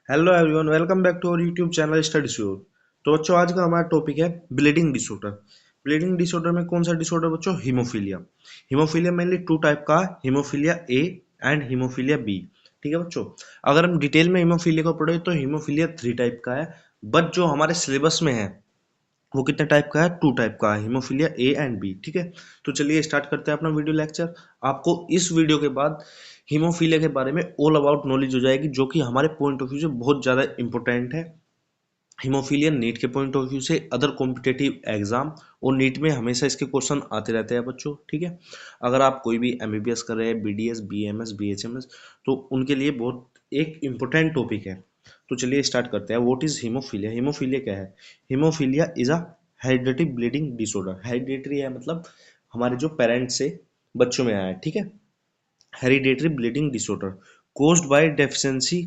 Hello everyone, welcome back to our YouTube channel Study Sure. तो बच्चों, आज का हमारा टॉपिक है ब्लीडिंग डिसऑर्डर। ब्लीडिंग डिसऑर्डर में कौन सा डिसऑर्डर बच्चों? Haemophilia. Haemophilia mainly two type का है, haemophilia A and haemophilia B. ठीक है बच्चों, अगर हम डिटेल में हीमोफीलिया को पढ़े तो हीमोफीलिया थ्री टाइप का है, बट जो हमारे सिलेबस में है वो कितने टाइप का है? टू टाइप का है, हीमोफीलिया ए एंड बी। ठीक है, तो चलिए स्टार्ट करते हैं अपना वीडियो लेक्चर। आपको इस वीडियो के बाद हीमोफीलिया के बारे में ऑल अबाउट नॉलेज हो जाएगी, जो कि हमारे पॉइंट ऑफ व्यू से बहुत ज़्यादा इंपॉर्टेंट है। हीमोफीलिया नीट के पॉइंट ऑफ व्यू से, अदर कॉम्पिटेटिव एग्जाम और नीट में हमेशा इसके क्वेश्चन आते रहते हैं बच्चों। ठीक है, अगर आप कोई भी एमबीबीएस कर रहे हैं, बीडीएस, बीएमएस, बीएचएमएस, तो उनके लिए बहुत एक इम्पोर्टेंट टॉपिक है। तो चलिए स्टार्ट करते हैं। What is haemophilia? हीमोफीलिया क्या है? Haemophilia is a hereditary bleeding disorder. Hereditary है मतलब हमारे जो पेरेंट्स से बच्चों में आया है। ठीक है, hereditary bleeding disorder caused by deficiency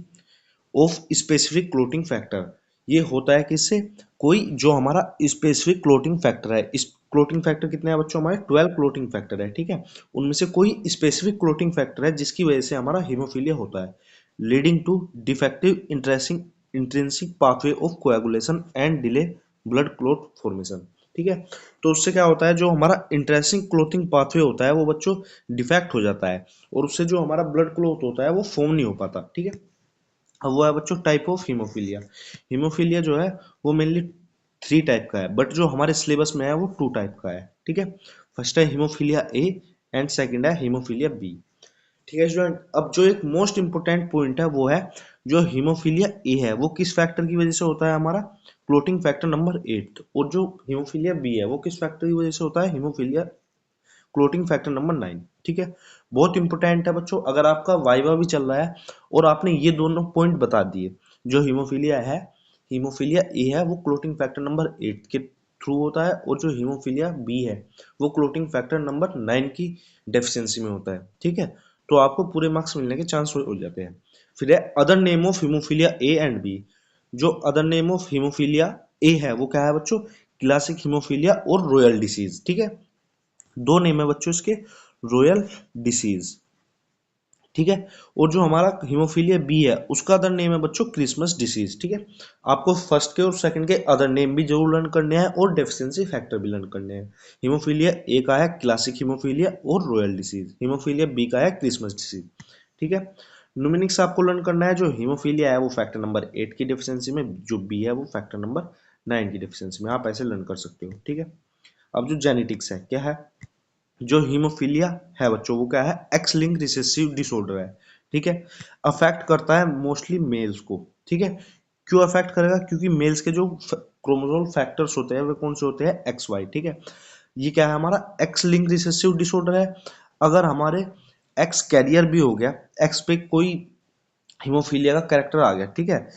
of specific clotting factor. ये होता है किससे? कोई जो हमारा स्पेसिफिक क्लोटिंग फैक्टर है। इस क्लोटिंग फैक्टर कितने हैं बच्चों? हमारे 12 क्लोटिंग फैक्टर है। ठीक है, उनमें से कोई स्पेसिफिक क्लोटिंग फैक्टर है जिसकी वजह से हमारा हीमोफीलिया होता है, leading to defective intrinsic intrinsic pathway of coagulation and delay blood clot formation. ठीक है, तो उससे क्या होता है, जो हमारा इंट्रेंसिक क्लोथिंग पाथवे होता है वो बच्चों डिफेक्ट हो जाता है, और उससे जो हमारा ब्लड क्लॉट होता है वो फॉर्म नहीं हो पाता। ठीक है, अब वो है बच्चों टाइप ऑफ हीमोफीलिया। हीमोफीलिया जो है वो मेनली थ्री टाइप का है, बट जो हमारे सिलेबस में है वो टू टाइप का है। ठीक है, फर्स्ट है हीमोफीलिया ए एंड सेकंड है हीमोफीलिया बी। ठीक है स्टूडेंट, अब जो एक मोस्ट इंपोर्टेंट पॉइंट है वो है जो हीमोफीलिया ए है वो किस फैक्टर की वजह से होता है? हमारा क्लोटिंग फैक्टर नंबर 8। और जो हीमोफीलिया बी है वो किस फैक्टर की वजह से होता है? Haemophilia clotting factor number 9। ठीक है, बहुत इंपॉर्टेंट है बच्चों। अगर आपका वाइवा भी चल रहा है और आपने ये दोनों पॉइंट बता दिए, जो हीमोफीलिया है, हीमोफीलिया ए है वो क्लोटिंग फैक्टर नंबर 8 के थ्रू होता है, और जो हीमोफीलिया बी है वो क्लोटिंग फैक्टर नंबर 9 की डेफिशिएंसी में होता है। ठीक है, तो आपको पूरे मार्क्स मिलने के चांस हो जाते हैं। फिर है other name of haemophilia A and B. जो other name of haemophilia A है वो क्या है बच्चों? क्लासिक हीमोफीलिया और रॉयल डिसीज। ठीक है, दो नेम है बच्चों इसके, रॉयल डिसीज। ठीक है, और जो हमारा हीमोफीलिया बी है उसका अदर नेम है बच्चों क्रिसमस डिसीज। ठीक है, आपको फर्स्ट के और सेकंड के अदर नेम भी जरूर लर्न करने हैं और डेफिशिएंसी फैक्टर भी लर्न करने हैं। हीमोफीलिया ए का है क्लासिक हीमोफीलिया और रॉयल डिसीज, हीमोफीलिया बी का है क्रिसमस डिसीज। ठीक है, न्यूमेरिक्स आपको लर्न करना है। जो हीमोफीलिया है वो फैक्टर नंबर 8 की डेफिशिएंसी में, जो बी है वो फैक्टर नंबर 9 की डेफिशिएंसी में। आप ऐसे लर्न कर सकते हो। ठीक है, अब जो जेनेटिक्स है क्या है? जो हीमोफीलिया है बच्चों वो क्या है? एक्स लिंक रिसेसिव डिसऑर्डर है। ठीक है, अफेक्ट करता है मोस्टली मेल्स को। ठीक है, क्यों अफेक्ट करेगा? क्योंकि मेल्स के जो क्रोमोसोम फैक्टर्स होते हैं वे कौन से होते हैं? X Y. ठीक है, ये क्या है? हमारा एक्स लिंक रिसेसिव डिसऑर्डर है। अगर हमारे एक्स कैरियर भी हो गया, एक्स पे कोई हीमोफीलिया का कैरेक्टर आ गया, ठीक है,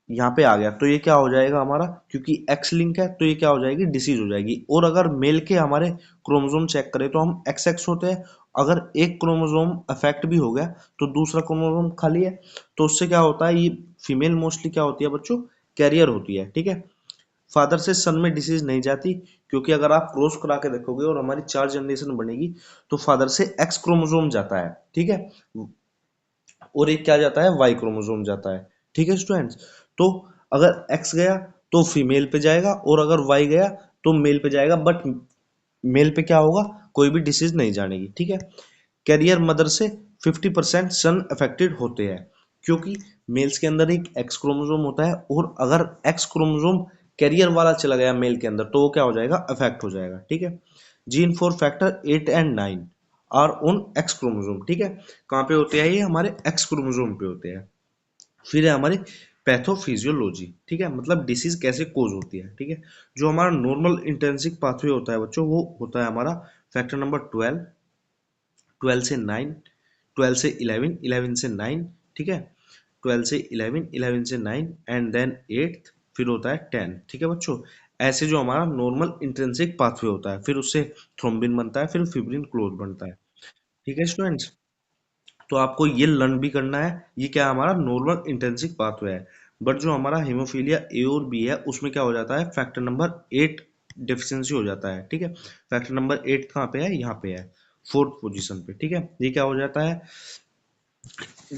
यहाँ पे आ गया, तो ये क्या हो जाएगा हमारा? क्योंकि एक्स लिंक है तो ये क्या हो जाएगी? डिसीज हो जाएगी। और अगर मेल के हमारे क्रोमोसोम चेक करें तो हम एक्स एक्स होते हैं। अगर एक क्रोमोसोम अफेक्ट भी हो गया तो दूसरा क्रोमोसोम खाली है, तो उससे क्या होता है? ये फीमेल मोस्टली क्या होती है बच्चों? कैरियर होती है। ठीक है, फादर से सन में डिसीज नहीं जाती, क्योंकि अगर आप क्रॉस करा के देखोगे और हमारी 4 जनरेशन बनेगी तो फादर से एक्स क्रोमोसोम जाता है। ठीक है, और एक क्या जाता है? वाई क्रोमोसोम जाता है। ठीक है स्टूडेंट्स, तो अगर एक्स गया तो फीमेल पे जाएगा, और अगर वाई गया तो मेल पे जाएगा, बट मेल पे क्या होगा? कोई भी डिसीज नहीं जानेगी। ठीक है, कैरियर मदर से 50% सन अफेक्टेड होते हैं, क्योंकि मेल्स के अंदर एक एक्स क्रोमोसोम होता है, और अगर एक्स क्रोमोसोम कैरियर वाला चला गया मेल के अंदर तो वो क्या हो जाएगा? अफेक्ट हो जाएगा। ठीक है, gene for factor 8 and 9 are on X chromosome. ठीक है, कहाँ पे होते हैं? ये हमारे एक्स क्रोमोसोम पे होते हैं। फिर है हमारी पैथोफिजियोलॉजी। ठीक है, मतलब डिसीज कैसे कोज होती है। ठीक है, जो हमारा नॉर्मल इंटेंसिक पाथवे होता है बच्चों वो होता है हमारा फैक्टर नंबर 12, 12 से 9, 12 से 11, 11 से 9। ठीक है, 12 से 11, 11 से 9 एंड देन 8, फिर होता है 10। ठीक है बच्चों, ऐसे जो हमारा नॉर्मल इंट्रिंसिक पाथवे होता है, फिर उससे थ्रोम्बिन बनता है, फिर फिब्रिन क्लोथ बनता है। ठीक है स्टूडेंट्स, तो आपको ये लर्न भी करना है। ये क्या है? हमारा नॉर्मल इंटेंसिक पाथवे है। बट जो हमारा हीमोफीलिया ए और बी है उसमें क्या हो जाता है? फैक्टर नंबर 8 डेफिशिएंसी हो जाता है। ठीक है, फैक्टर नंबर 8 कहाँ पे है? यहाँ पे है, फोर्थ पोजीशन पे। ठीक है, ये क्या हो जाता है?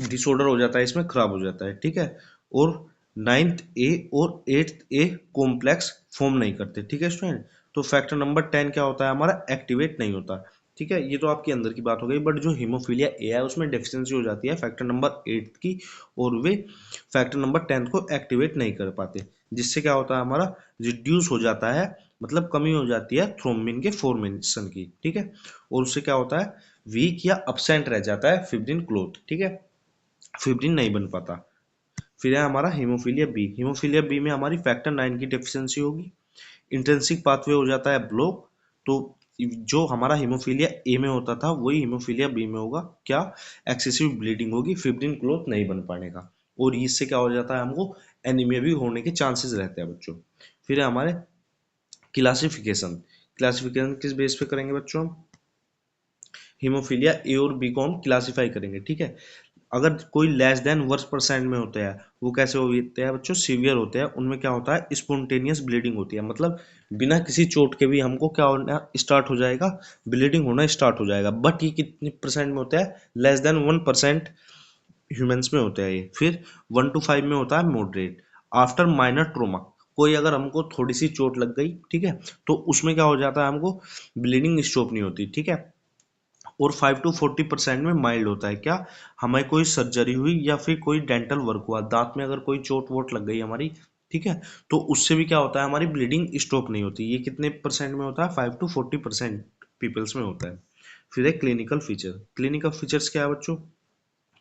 डिसऑर्डर हो जाता है, इसमें खराब हो जाता है। ठीक है, और नाइन्थ ए और एट्थ ए कॉम्प्लेक्स फॉर्म नहीं करते, ठीक है स्टूडेंट। तो फैक्टर नंबर 10 क्या होता है हमारा, एक्टिवेट नहीं होता, ठीक है। ये तो आपके अंदर की बात हो गई, बट जो हीमोफीलिया ए है उसमें डेफिशिएंसी हो जाती है फैक्टर नंबर 8 की, और वे फैक्टर नंबर 10 को एक्टिवेट नहीं कर पाते, जिससे क्या होता है हमारा, रिड्यूस हो जाता है, मतलब कमी हो जाती है थ्रोम्बिन के फॉर्मेशन की, ठीक है। और उससे क्या होता है, वीक या अपसेंट रह जाता है फिब्रिन क्लोथ, ठीक है, फिब्रिन नहीं बन पाता। फिर है हमारा हीमोफीलिया बी। हीमोफीलिया बी में हमारी फैक्टर 9 की डेफिशिएंसी होगी, इंट्रिंसिक पाथवे हो जाता है ब्लॉक। तो जो हमारा हीमोफीलिया ए में होता था वही हीमोफीलिया बी में होगा, क्या, एक्सेसिव ब्लीडिंग होगी, फिब्रिन क्लोथ नहीं बन पाने का, और इससे क्या हो जाता है, हमको एनीमिया भी होने के चांसेस रहते हैं बच्चों। फिर है हमारे क्लासिफिकेशन। क्लासिफिकेशन किस बेस पे करेंगे बच्चों, हम हीमोफीलिया ए और बी को हम क्लासिफाई करेंगे, ठीक है। अगर कोई लेस देन वर्स परसेंट में होते हैं, वो कैसे होते हैं बच्चों, सीवियर होते हैं, उनमें क्या होता है, स्पॉन्टेनियस ब्लीडिंग होती है, मतलब बिना किसी चोट के भी हमको क्या होना स्टार्ट हो जाएगा, ब्लीडिंग होना स्टार्ट हो जाएगा। बट ये कितने परसेंट में होता है, लेस देन 1% ह्यूमंस में होता है ये। फिर 1 to 5 में होता है मॉडरेट, आफ्टर माइनर ट्रोमा, कोई अगर हमको थोड़ी सी चोट लग गई, ठीक है, तो उसमें क्या हो जाता है, हमको ब्लीडिंग स्टॉप नहीं होती, ठीक है। और 5 to 40% में माइल्ड होता है, क्या, हमें कोई सर्जरी हुई या फिर कोई डेंटल वर्क हुआ, दांत में अगर कोई चोट वोट लग गई हमारी, ठीक है, तो उससे भी क्या होता है, हमारी ब्लीडिंग स्टॉप नहीं होती। ये कितने परसेंट में होता है, 5 to 40% पीपल्स में होता है। फिर है क्लिनिकल फीचर। क्लिनिकल फीचर्स क्या है बच्चों,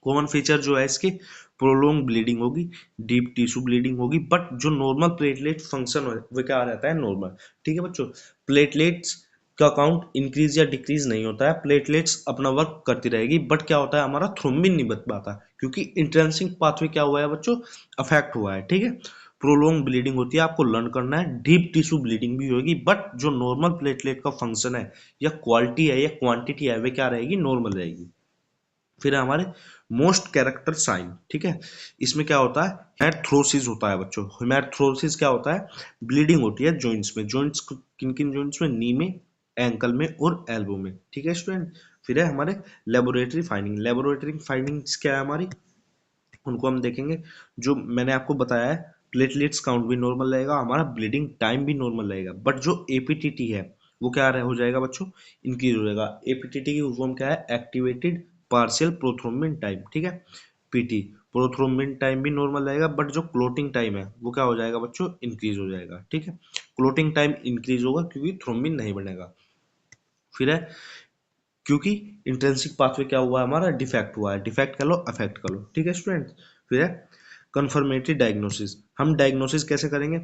कॉमन फीचर जो है इसके, प्रोलोंग ब्लीडिंग होगी, डीप टिश्यू ब्लीडिंग होगी, बट जो नॉर्मल प्लेटलेट फंक्शन है वो क्या रहता है, नॉर्मल, ठीक है बच्चों। प्लेटलेट्स का काउंट इंक्रीज या डिक्रीज नहीं होता है, प्लेटलेट्स अपना वर्क करती रहेगी, बट क्या होता है, हमारा थ्रोम्बिन नहीं बन पाता, क्योंकि इंट्रेंसिक पाथवे क्या हुआ है बच्चों, अफेक्ट हुआ है, ठीक है। प्रोलोंग ब्लीडिंग होती है, आपको लर्न करना है। डीप टिश्यू ब्लीडिंग भी होगी, बट जो नॉर्मल प्लेटलेट का फंक्शन है या क्वालिटी है या क्वांटिटी है वे क्या रहेगी, नॉर्मल रहेगी। फिर है हमारे मोस्ट कैरेक्टर साइन, ठीक है। इसमें क्या होता है, हेमेटोथ्रोसिस होता है बच्चों। हेमेटोथ्रोसिस क्या होता है, ब्लीडिंग होती है जॉइंट्स में। जॉइंट्स किन किन जॉइंट्स में, नी में, एंकल में और एल्बो में, ठीक है स्टूडेंट। फिर है हमारे लेबोरेटरी फाइंडिंग। लेबोरेटरी फाइंडिंग्स क्या है हमारी, उनको हम देखेंगे। जो मैंने आपको बताया है, प्लेटलेट्स काउंट भी नॉर्मल रहेगा, हमारा ब्लीडिंग टाइम भी नॉर्मल रहेगा, बट जो एपीटीटी है वो क्या हो जाएगा बच्चों, इंक्रीज हो जाएगा। एपीटीटी की फॉर्म क्या है, एक्टिवेटेड पार्शियल प्रोथ्रोम्बिन टाइम, ठीक है। पीटी, प्रोथ्रोम्बिन टाइम भी नॉर्मल रहेगा, बट जो क्लोटिंग टाइम है वो क्या हो जाएगा बच्चों, इंक्रीज हो जाएगा, ठीक है। क्लोटिंग टाइम इंक्रीज होगा क्योंकि थ्रोम्बिन नहीं बनेगा। फिर है, क्योंकि इंट्रिंसिक पाथवे क्या हुआ है हमारा, डिफेक्ट हुआ है, डिफेक्ट कर लो अफेक्ट कर लो, ठीक है स्टूडेंट। फिर है कन्फर्मेटरी डायग्नोसिस। हम डायग्नोसिस कैसे करेंगे,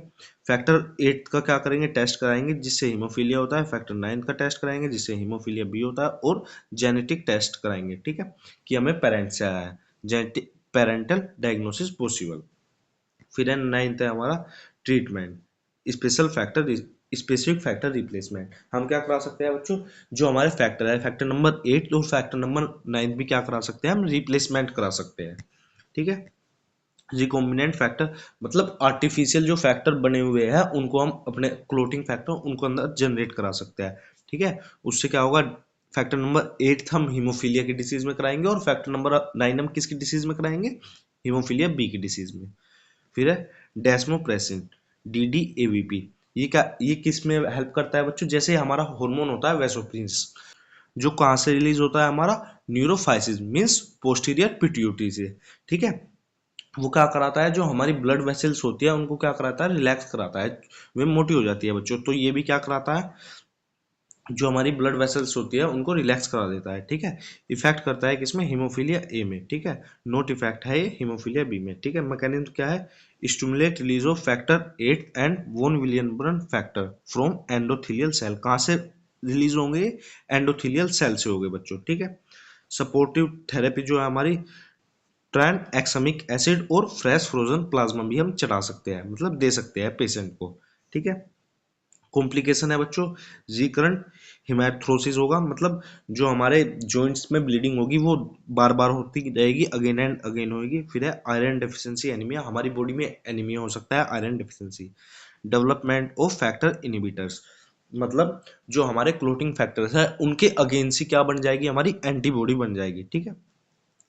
फैक्टर 8 का क्या करेंगे, टेस्ट कराएंगे जिससे हीमोफीलिया होता है, फैक्टर 9 का टेस्ट कराएंगे जिससे हीमोफीलिया बी होता है, और जेनेटिक टेस्ट कराएंगे, ठीक है, कि हमें पेरेंट्स से आया है, जेनेटिक पेरेंटल डायग्नोसिस पॉसिबल। फिर है 9th है हमारा treatment, special factor, specific factor replacement. हम क्या करा सकते हैं बच्चों, जो हमारे फैक्टर है, फैक्टर नंबर 8 और फैक्टर नंबर 9 भी क्या करा सकते हैं, हम रिप्लेसमेंट करा सकते हैं, ठीक है। रिकॉम्बिनेंट फैक्टर मतलब आर्टिफिशियल जो फैक्टर बने हुए हैं उनको हम अपने क्लोटिंग फैक्टर उनको अंदर जनरेट करा सकते हैं, ठीक है। उससे क्या होगा, फैक्टर नंबर 8 हम हीमोफीलिया की डिसीज में कराएंगे, और फैक्टर नंबर 9 हम किसकी डिसीज में कराएंगे, हीमोफीलिया बी की डिसीज में। फिर है डेस्मोप्रेसिन, डीडीएवीपी। ये किस में हेल्प करता है बच्चों, जैसे हमारा हार्मोन होता है वेसोप्रिंस, जो कहाँ से रिलीज होता है हमारा, न्यूरोफाइसिस मींस पोस्टीरियर पिट्यूटरी से, ठीक है। वो क्या कराता है, जो हमारी ब्लड वेसल्स होती है उनको क्या कराता है, रिलैक्स कराता है, वे मोटी हो जाती है बच्चों। तो ये भी क्या कराता है, जो हमारी ब्लड वेसल्स होती है उनको रिलैक्स करा देता है, ठीक है। इफेक्ट करता है किसमें, हीमोफीलिया ए में, ठीक है। नोट इफेक्ट है ये हीमोफीलिया बी में, ठीक है। मैकेनिज्म क्या है, stimulate release of factor 8 and वोन विलियनबर्न फैक्टर फ्रॉम एंडोथेलियल सेल। कहाँ से रिलीज होंगे, एंडोथेलियल सेल से होंगे बच्चों, ठीक है। सपोर्टिव थेरेपी जो है हमारी, ट्रान एक्समिक एसिड और फ्रेश फ्रोजन प्लाज्मा भी हम चढ़ा सकते हैं, मतलब दे सकते हैं पेशेंट को, ठीक है। कॉम्प्लिकेशन है बच्चों, रिकरेंट हिमैथ्रोसिस होगा, मतलब जो हमारे जॉइंट्स में ब्लीडिंग होगी वो बार बार होती रहेगी, अगेन एंड अगेन होगी। फिर है आयरन डेफिशिएंसी एनीमिया, हमारी बॉडी में एनीमिया हो सकता है iron deficiency. Development of factor inhibitors, मतलब जो हमारे क्लोटिंग फैक्टर्स है उनके अगेंस्ट ही क्या बन जाएगी, हमारी एंटीबॉडी बन जाएगी, ठीक है।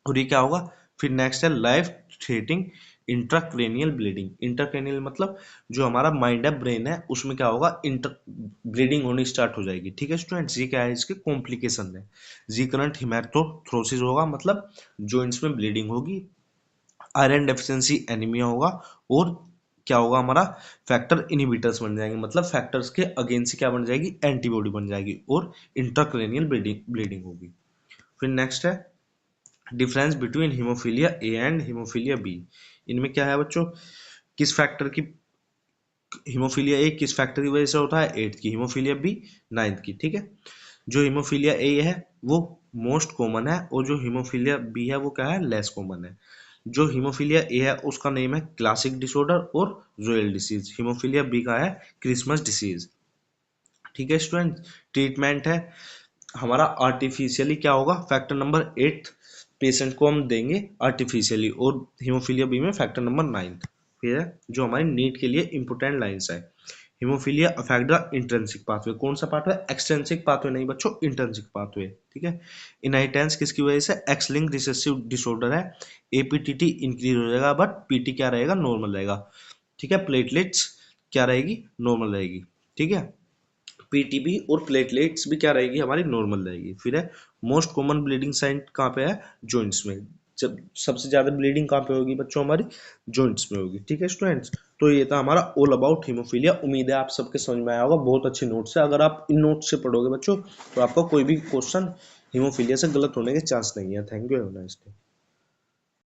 और ये क्या होगा, फिर नेक्स्ट है life threatening intracranial bleeding. Intracranial मतलब जो हमारा माइंड है, ब्रेन है, उसमें क्या होगा, इंटर ब्लीडिंग होनी स्टार्ट हो जाएगी। ठीक है स्टूडेंट्स, ये क्या है, इसके कॉम्प्लिकेशन है। जी करंट हिमेटोथ्रोसिस होगा, मतलब जॉइंट्स में ब्लीडिंग होगी। आयरन डेफिशिएंसी एनीमिया होगा। और क्या होगा हमारा, फैक्टर इनहिबिटर्स बन जाएंगे, मतलब फैक्टर्स के अगेंस्ट क्या बन जाएगी, एंटीबॉडी बन जाएगी, और इंट्राक्रेनियल ब्लीडिंग होगी। फिर नेक्स्ट है difference between haemophilia A and haemophilia B. इनमें क्या है बच्चों, किस फैक्टर की, हीमोफीलिया ए किस फैक्टर की वजह से होता है, एट्थ की, हीमोफीलिया बी नाइन्थ की। ठीक है, जो हीमोफीलिया ए है वो मोस्ट कॉमन है, और जो हीमोफीलिया बी है वो क्या है, लेस कॉमन है। जो हीमोफीलिया ए है उसका नेम है क्लासिक डिसऑर्डर और रोयल डिसीज। हीमोफीलिया बी का है क्रिसमस डिसीज। ठीक है स्टूडेंट, ट्रीटमेंट है हमारा आर्टिफिशियली क्या होगा, फैक्टर नंबर 8 पेशेंट को हम देंगे आर्टिफिशियली, और हीमोफीलिया बी में फैक्टर नंबर 9। फिर है जो हमारी नीट के लिए इंपोर्टेंट लाइंस है, haemophilia affect the intrinsic pathway. कौन सा पाथवे, एक्सट्रिंसिक पाथवे नहीं बच्चों, इंट्रिंसिक पाथवे। ठीक है, इनहेरिटेंस किसकी वजह से, एक्स लिंक्ड रिसेसिव डिसऑर्डर है। एपीटीटी इंक्रीज हो जाएगा, बट पीटी क्या रहेगा, नॉर्मल रहेगा। ठीक है, प्लेटलेट्स क्या रहेगी, नॉर्मल रहेगी। ठीक है, पीटीबी और प्लेटलेट्स भी क्या रहेगी, हमारी नॉर्मल रहेगी। फिर है मोस्ट कॉमन ब्लीडिंग साइट कहाँ पे है, जॉइंट्स में। जब सबसे ज्यादा ब्लीडिंग कहाँ पे होगी बच्चों, हमारी जॉइंट्स में होगी। ठीक है स्टूडेंट्स, तो ये था हमारा ऑल अबाउट हीमोफीलिया। उम्मीद है आप सबके समझ में आया होगा, बहुत अच्छे नोट्स है। अगर आप इन नोट्स से पढ़ोगे बच्चों तो आपका कोई भी क्वेश्चन हीमोफीलिया से गलत होने के चांस नहीं है। Thank you, have a nice day.